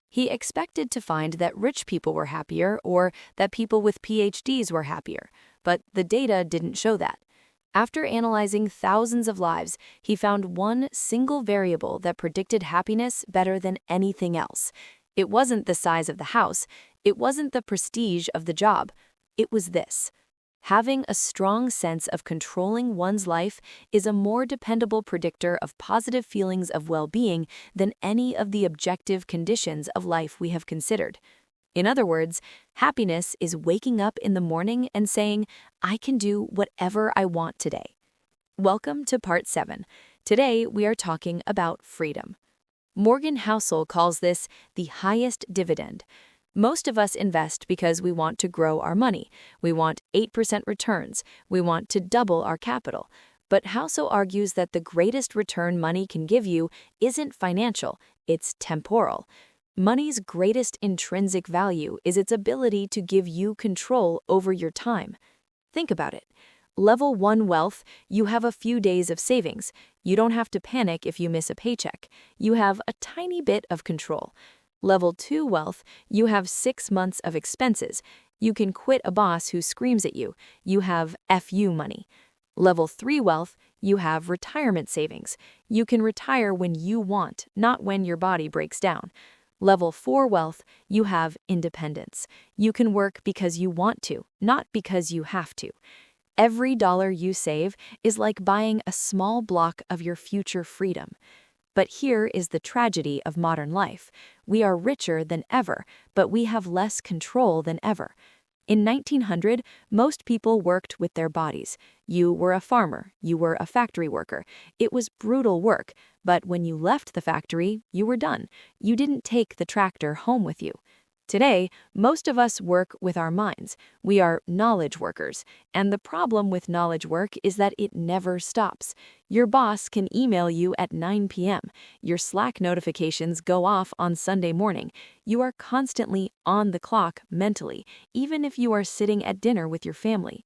He expected to find that rich people were happier or that people with PhDs were happier, but the data didn't show that. After analyzing thousands of lives, he found one single variable that predicted happiness better than anything else. It wasn't the size of the house, it wasn't the prestige of the job. It was this. Having a strong sense of controlling one's life is a more dependable predictor of positive feelings of well-being than any of the objective conditions of life we have considered. In other words, happiness is waking up in the morning and saying, I can do whatever I want today. Welcome to part 7. Today we are talking about freedom. Morgan Housel calls this the highest dividend. Most of us invest because we want to grow our money. We want 8% returns. We want to double our capital. But Housel argues that the greatest return money can give you isn't financial, it's temporal. Money's greatest intrinsic value is its ability to give you control over your time. Think about it. Level 1 wealth, you have a few days of savings. You don't have to panic if you miss a paycheck. You have a tiny bit of control. Level 2 wealth, you have 6 months of expenses. You can quit a boss who screams at you. You have FU money. Level 3 wealth, you have retirement savings. You can retire when you want, not when your body breaks down. Level 4 wealth, you have independence. You can work because you want to, not because you have to. Every dollar you save is like buying a small block of your future freedom. But here is the tragedy of modern life. We are richer than ever, but we have less control than ever. In 1900, most people worked with their bodies. You were a farmer, you were a factory worker. It was brutal work, but when you left the factory, you were done. You didn't take the tractor home with you. Today, most of us work with our minds. We are knowledge workers, and the problem with knowledge work is that it never stops. Your boss can email you at 9 p.m. Your Slack notifications go off on Sunday morning. You are constantly on the clock mentally, even if you are sitting at dinner with your family.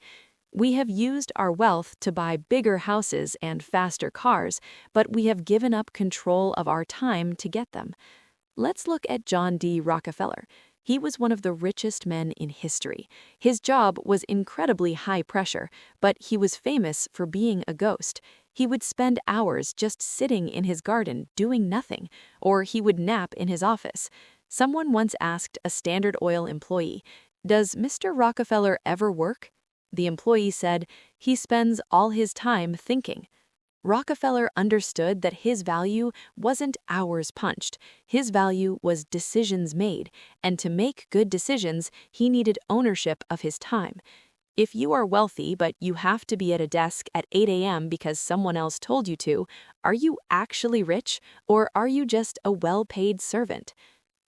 We have used our wealth to buy bigger houses and faster cars, but we have given up control of our time to get them. Let's look at John D. Rockefeller. He was one of the richest men in history. His job was incredibly high pressure, but he was famous for being a ghost. He would spend hours just sitting in his garden doing nothing, or he would nap in his office. Someone once asked a Standard Oil employee, "Does Mr. Rockefeller ever work?" The employee said, "He spends all his time thinking." Rockefeller understood that his value wasn't hours punched. His value was decisions made, and to make good decisions, he needed ownership of his time. If you are wealthy but you have to be at a desk at 8 a.m. because someone else told you to, are you actually rich, or are you just a well-paid servant?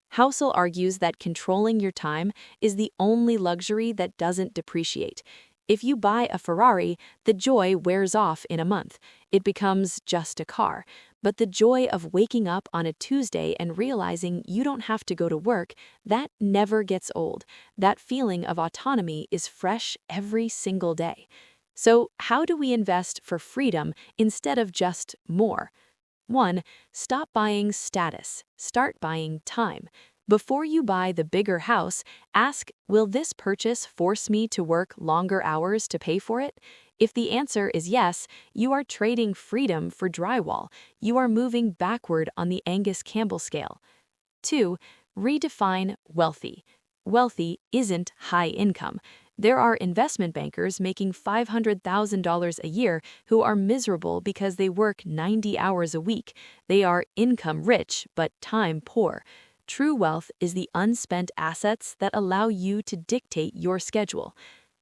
Housel argues that controlling your time is the only luxury that doesn't depreciate. If you buy a Ferrari, the joy wears off in a month. It becomes just a car. But the joy of waking up on a Tuesday and realizing you don't have to go to work, that never gets old. That feeling of autonomy is fresh every single day. So, how do we invest for freedom instead of just more? 1. Stop buying status. Start buying time. Before you buy the bigger house, ask, will this purchase force me to work longer hours to pay for it? If the answer is yes, you are trading freedom for drywall. You are moving backward on the Angus Campbell scale. 2. Redefine wealthy. Wealthy isn't high income. There are investment bankers making $500,000 a year who are miserable because they work 90 hours a week. They are income rich but time poor. True wealth is the unspent assets that allow you to dictate your schedule.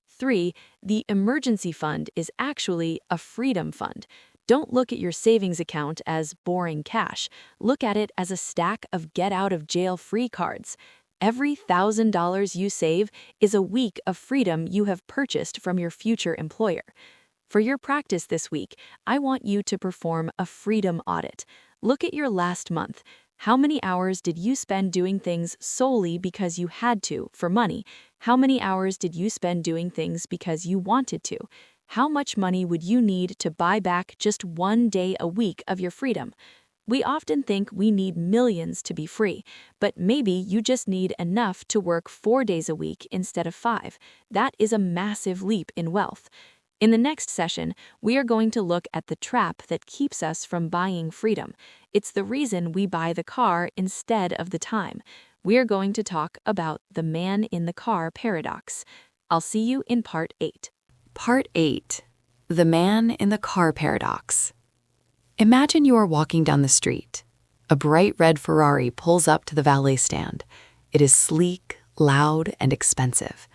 3. The emergency fund is actually a freedom fund. Don't look at your savings account as boring cash. Look at it as a stack of get-out-of-jail-free cards. Every $1,000 you save is a week of freedom you have purchased from your future employer. For your practice this week, I want you to perform a freedom audit. Look at your last month. How many hours did you spend doing things solely because you had to, for money? How many hours did you spend doing things because you wanted to? How much money would you need to buy back just 1 day a week of your freedom? We often think we need millions to be free, but maybe you just need enough to work 4 days a week instead of 5. That is a massive leap in wealth. In the next session, we are going to look at the trap that keeps us from buying freedom. It's the reason we buy the car instead of the time. We are going to talk about the man in the car paradox. I'll see you in Part 8. Part 8. The man in the car paradox. Imagine you are walking down the street. A bright red Ferrari pulls up to the valet stand. It is sleek, loud, and expensive.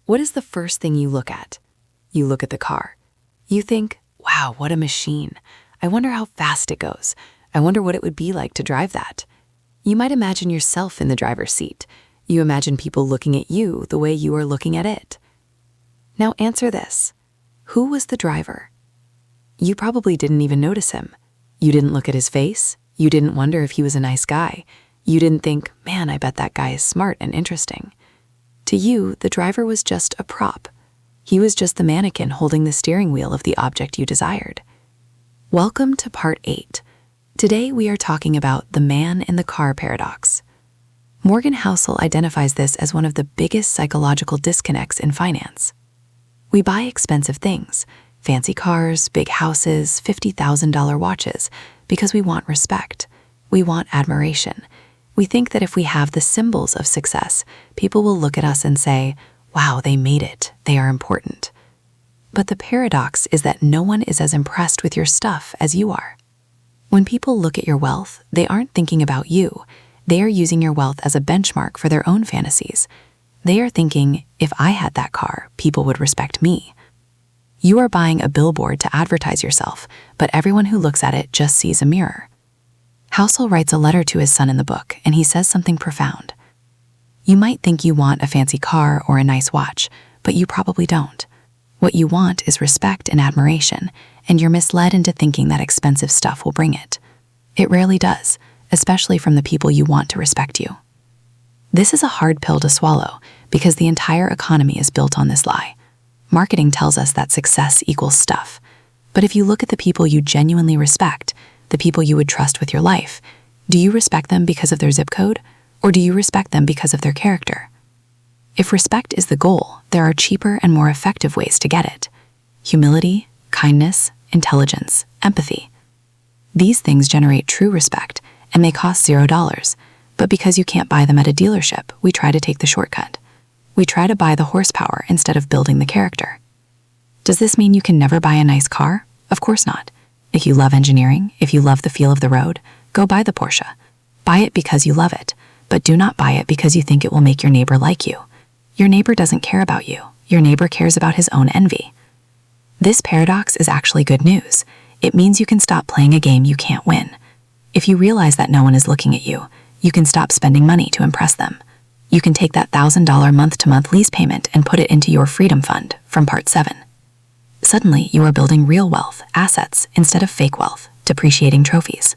What is the first thing you look at? You look at the car. You think, wow, what a machine. I wonder how fast it goes. I wonder what it would be like to drive that. You might imagine yourself in the driver's seat. You imagine people looking at you the way you are looking at it. Now answer this. Who was the driver? You probably didn't even notice him. You didn't look at his face. You didn't wonder if he was a nice guy. You didn't think, man, I bet that guy is smart and interesting. To you, the driver was just a prop. He was just the mannequin holding the steering wheel of the object you desired. Welcome to Part 8. Today we are talking about the man in the car paradox. Morgan Housel identifies this as one of the biggest psychological disconnects in finance. We buy expensive things, fancy cars, big houses, $50,000 watches, because we want respect. We want admiration. We think that if we have the symbols of success, people will look at us and say, wow, they made it. They are important. But the paradox is that no one is as impressed with your stuff as you are. When people look at your wealth, they aren't thinking about you. They are using your wealth as a benchmark for their own fantasies. They are thinking, if I had that car, people would respect me. You are buying a billboard to advertise yourself, but everyone who looks at it just sees a mirror. Housel writes a letter to his son in the book, and he says something profound. You might think you want a fancy car or a nice watch, but you probably don't. What you want is respect and admiration, and you're misled into thinking that expensive stuff will bring it. It rarely does, especially from the people you want to respect you. This is a hard pill to swallow because the entire economy is built on this lie. Marketing tells us that success equals stuff. But if you look at the people you genuinely respect, the people you would trust with your life, do you respect them because of their zip code? Or do you respect them because of their character? If respect is the goal, there are cheaper and more effective ways to get it. Humility, kindness, intelligence, empathy. These things generate true respect, and they cost $0. But because you can't buy them at a dealership, we try to take the shortcut. We try to buy the horsepower instead of building the character. Does this mean you can never buy a nice car? Of course not. If you love engineering, if you love the feel of the road, go buy the Porsche. Buy it because you love it. But do not buy it because you think it will make your neighbor like you. Your neighbor doesn't care about you. Your neighbor cares about his own envy. This paradox is actually good news. It means you can stop playing a game you can't win. If you realize that no one is looking at you, you can stop spending money to impress them. You can take that $1,000 month-to-month lease payment and put it into your freedom fund from Part 7. Suddenly, you are building real wealth, assets, instead of fake wealth, depreciating trophies.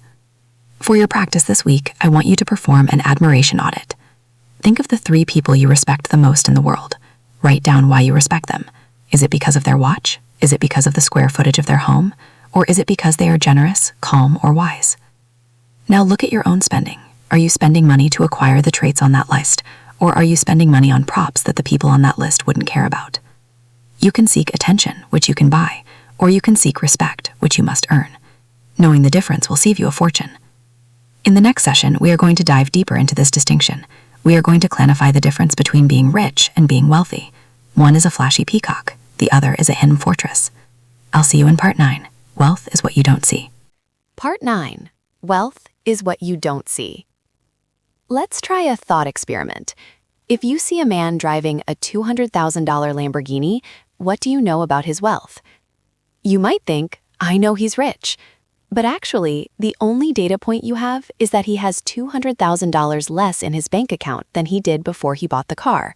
For your practice this week, I want you to perform an admiration audit. Think of the 3 people you respect the most in the world. Write down why you respect them. Is it because of their watch? Is it because of the square footage of their home? Or is it because they are generous, calm, or wise? Now look at your own spending. Are you spending money to acquire the traits on that list? Or are you spending money on props that the people on that list wouldn't care about? You can seek attention, which you can buy, or you can seek respect, which you must earn. Knowing the difference will save you a fortune. In the next session, we are going to dive deeper into this distinction. We are going to clarify the difference between being rich and being wealthy. One is a flashy peacock. The other is a hidden fortress. I'll see you in Part 9. Wealth is what you don't see. Part 9. Wealth is what you don't see. Let's try a thought experiment. If you see a man driving a $200,000 Lamborghini, what do you know about his wealth? You might think, I know he's rich. But actually, the only data point you have is that he has $200,000 less in his bank account than he did before he bought the car.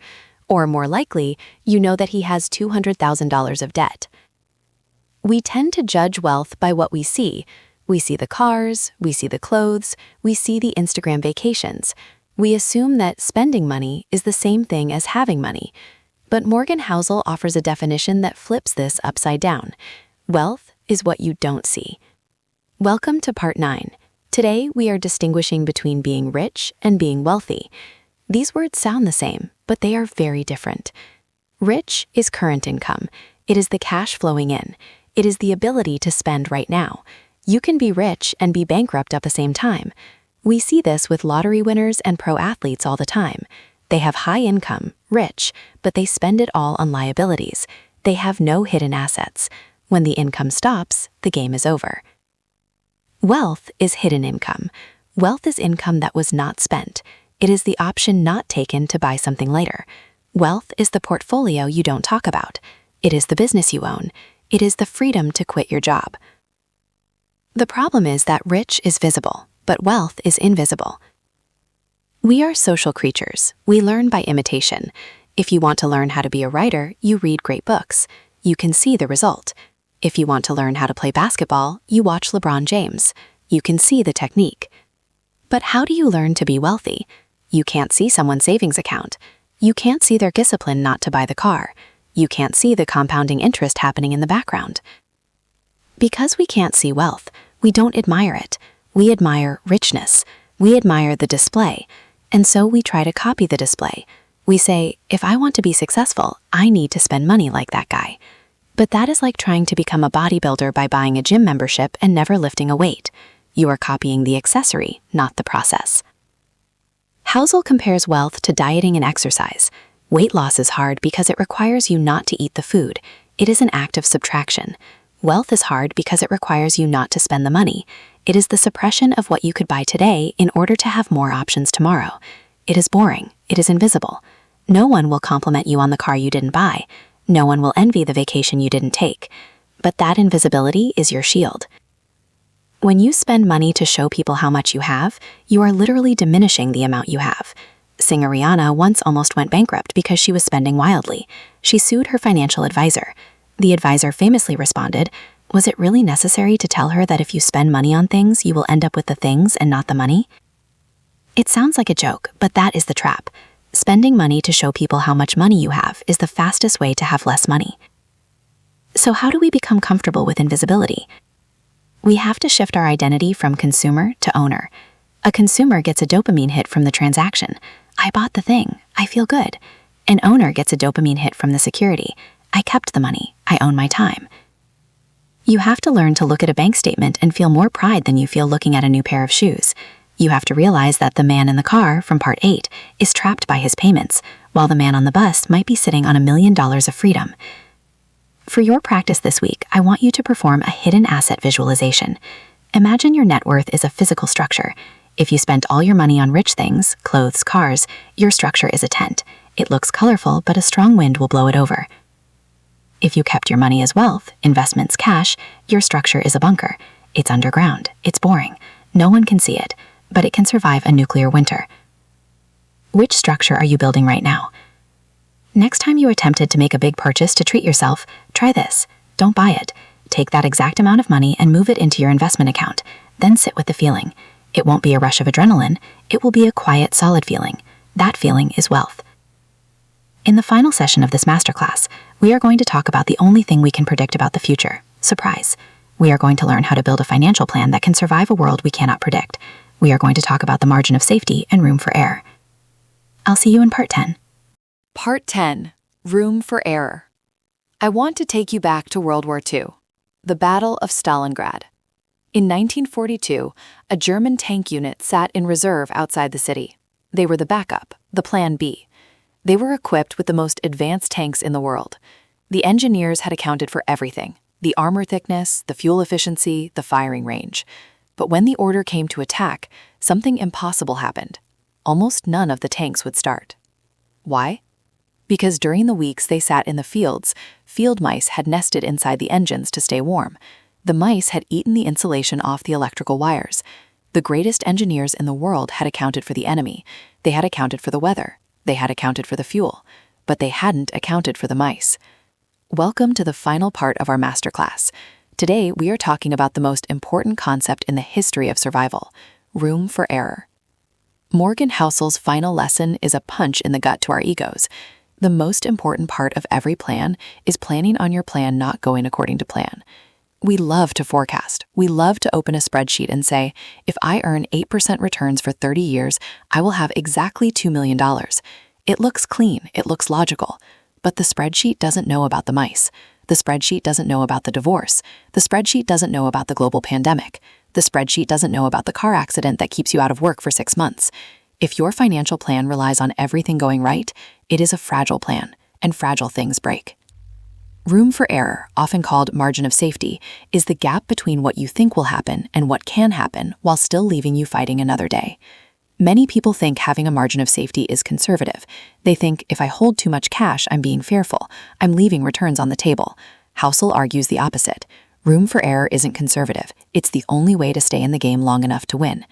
Or more likely, you know that he has $200,000 of debt. We tend to judge wealth by what we see. We see the cars, we see the clothes, we see the Instagram vacations. We assume that spending money is the same thing as having money. But Morgan Housel offers a definition that flips this upside down. Wealth is what you don't see. Welcome to Part 9. Today, we are distinguishing between being rich and being wealthy. These words sound the same, but they are very different. Rich is current income. It is the cash flowing in. It is the ability to spend right now. You can be rich and be bankrupt at the same time. We see this with lottery winners and pro athletes all the time. They have high income, rich, but they spend it all on liabilities. They have no hidden assets. When the income stops, the game is over. Wealth is hidden income. Wealth is income that was not spent. It is the option not taken to buy something later. Wealth is the portfolio you don't talk about. It is the business you own. It is the freedom to quit your job. The problem is that rich is visible, but wealth is invisible. We are social creatures. We learn by imitation. If you want to learn how to be a writer, you read great books. You can see the result. If you want to learn how to play basketball, you watch LeBron James. You can see the technique. But how do you learn to be wealthy? You can't see someone's savings account. You can't see their discipline not to buy the car. You can't see the compounding interest happening in the background. Because we can't see wealth, we don't admire it. We admire richness. We admire the display. And so we try to copy the display. We say, if I want to be successful, I need to spend money like that guy. But that is like trying to become a bodybuilder by buying a gym membership and never lifting a weight. You are copying the accessory, not the process. Housel compares wealth to dieting and exercise. Weight loss is hard because it requires you not to eat the food. It is an act of subtraction. Wealth is hard because it requires you not to spend the money. It is the suppression of what you could buy today in order to have more options tomorrow. It is boring. It is invisible. No one will compliment you on the car you didn't buy. No one will envy the vacation you didn't take. But that invisibility is your shield. When you spend money to show people how much you have, you are literally diminishing the amount you have. Singer Rihanna once almost went bankrupt because she was spending wildly. She sued her financial advisor. The advisor famously responded, "Was it really necessary to tell her that if you spend money on things, you will end up with the things and not the money?" It sounds like a joke, but that is the trap. Spending money to show people how much money you have is the fastest way to have less money. So how do we become comfortable with invisibility? We have to shift our identity from consumer to owner. A consumer gets a dopamine hit from the transaction. I bought the thing. I feel good. An owner gets a dopamine hit from the security. I kept the money. I own my time. You have to learn to look at a bank statement and feel more pride than you feel looking at a new pair of shoes. You have to realize that the man in the car from Part 8 is trapped by his payments, while the man on the bus might be sitting on $1 million of freedom. For your practice this week, I want you to perform a hidden asset visualization. Imagine your net worth is a physical structure. If you spent all your money on rich things, clothes, cars, your structure is a tent. It looks colorful, but a strong wind will blow it over. If you kept your money as wealth, investments, cash, your structure is a bunker. It's underground. It's boring. No one can see it, but it can survive a nuclear winter. Which structure are you building right now? Next time you are tempted to make a big purchase to treat yourself, try this. Don't buy it. Take that exact amount of money and move it into your investment account. Then sit with the feeling. It won't be a rush of adrenaline. It will be a quiet, solid feeling. That feeling is wealth. In the final session of this masterclass, we are going to talk about the only thing we can predict about the future: surprise. We are going to learn how to build a financial plan that can survive a world we cannot predict. We are going to talk about the margin of safety and room for error. I'll see you in Part 10. Part 10. Room for Error. I want to take you back to World War II, the Battle of Stalingrad. In 1942, a German tank unit sat in reserve outside the city. They were the backup, the Plan B. They were equipped with the most advanced tanks in the world. The engineers had accounted for everything: the armor thickness, the fuel efficiency, the firing range. But when the order came to attack, something impossible happened. Almost none of the tanks would start. Why? Because during the weeks they sat in the fields, field mice had nested inside the engines to stay warm. The mice had eaten the insulation off the electrical wires. The greatest engineers in the world had accounted for the enemy. They had accounted for the weather. They had accounted for the fuel. But they hadn't accounted for the mice. Welcome to the final part of our masterclass. Today, we are talking about the most important concept in the history of survival: room for error. Morgan Housel's final lesson is a punch in the gut to our egos. The most important part of every plan is planning on your plan not going according to plan. We love to forecast. We love to open a spreadsheet and say, if I earn 8% returns for 30 years, I will have exactly $2 million. It looks clean, it looks logical, but the spreadsheet doesn't know about the mice. The spreadsheet doesn't know about the divorce. The spreadsheet doesn't know about the global pandemic. The spreadsheet doesn't know about the car accident that keeps you out of work for 6 months. If your financial plan relies on everything going right, it is a fragile plan, and fragile things break. Room for error, often called margin of safety, is the gap between what you think will happen and what can happen while still leaving you fighting another day. Many people think having a margin of safety is conservative. They think, if I hold too much cash, I'm being fearful. I'm leaving returns on the table. Housel argues the opposite. Room for error isn't conservative. It's the only way to stay in the game long enough to win.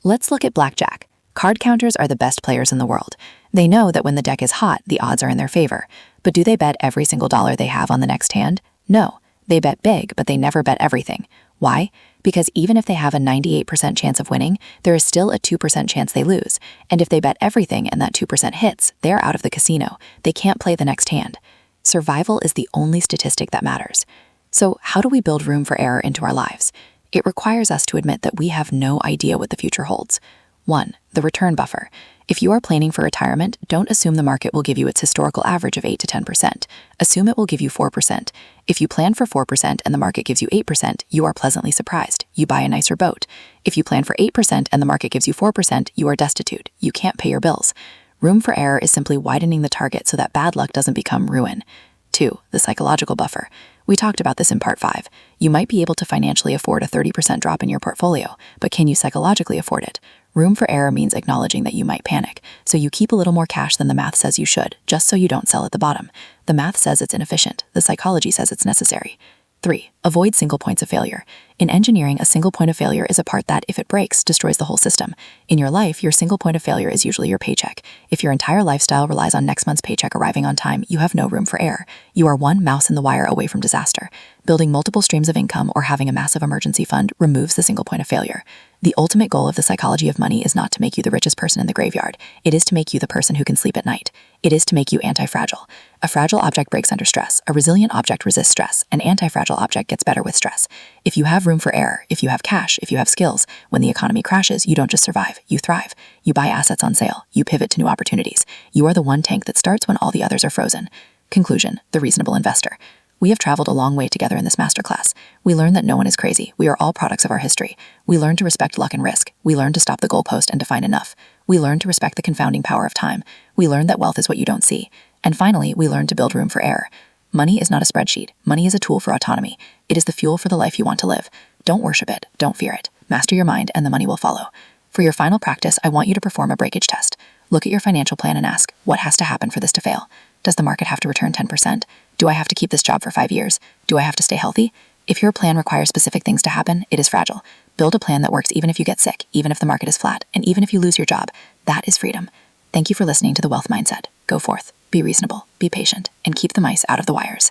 Let's look at blackjack. Card counters are the best players in the world. They know that when the deck is hot, the odds are in their favor. But do they bet every single dollar they have on the next hand? No. They bet big, but they never bet everything. Why? Because even if they have a 98% chance of winning, there is still a 2% chance they lose. And if they bet everything and that 2% hits, they're out of the casino. They can't play the next hand. Survival is the only statistic that matters. So how do we build room for error into our lives? It requires us to admit that we have no idea what the future holds. 1. The return buffer. If you are planning for retirement, don't assume the market will give you its historical average of 8 to 10%. Assume it will give you 4%. If you plan for 4% and the market gives you 8%, you are pleasantly surprised. You buy a nicer boat. If you plan for 8% and the market gives you 4%, you are destitute. You can't pay your bills. Room for error is simply widening the target so that bad luck doesn't become ruin. 2. The psychological buffer. We talked about this in part 5. You might be able to financially afford a 30% drop in your portfolio, but can you psychologically afford it? Room for error means acknowledging that you might panic, so you keep a little more cash than the math says you should, just so you don't sell at the bottom. The math says it's inefficient. The psychology says it's necessary. 3. Avoid single points of failure. In engineering, a single point of failure is a part that, if it breaks, destroys the whole system. In your life, your single point of failure is usually your paycheck. If your entire lifestyle relies on next month's paycheck arriving on time, you have no room for error. You are one mouse in the wire away from disaster. Building multiple streams of income or having a massive emergency fund removes the single point of failure. The ultimate goal of the psychology of money is not to make you the richest person in the graveyard. It is to make you the person who can sleep at night. It is to make you anti-fragile. A fragile object breaks under stress. A resilient object resists stress. An anti-fragile object gets better with stress. If you have room for error, if you have cash, if you have skills, when the economy crashes, you don't just survive, you thrive. You buy assets on sale. You pivot to new opportunities. You are the one tank that starts when all the others are frozen. Conclusion: the reasonable investor. We have traveled a long way together in this masterclass. We learned that no one is crazy. We are all products of our history. We learned to respect luck and risk. We learned to stop the goalpost and define enough. We learned to respect the confounding power of time. We learned that wealth is what you don't see. And finally, we learned to build room for error. Money is not a spreadsheet. Money is a tool for autonomy. It is the fuel for the life you want to live. Don't worship it. Don't fear it. Master your mind and the money will follow. For your final practice, I want you to perform a breakage test. Look at your financial plan and ask, what has to happen for this to fail? Does the market have to return 10%? Do I have to keep this job for 5 years? Do I have to stay healthy? If your plan requires specific things to happen, it is fragile. Build a plan that works even if you get sick, even if the market is flat, and even if you lose your job. That is freedom. Thank you for listening to The Wealth Mindset. Go forth, be reasonable, be patient, and keep the mice out of the wires.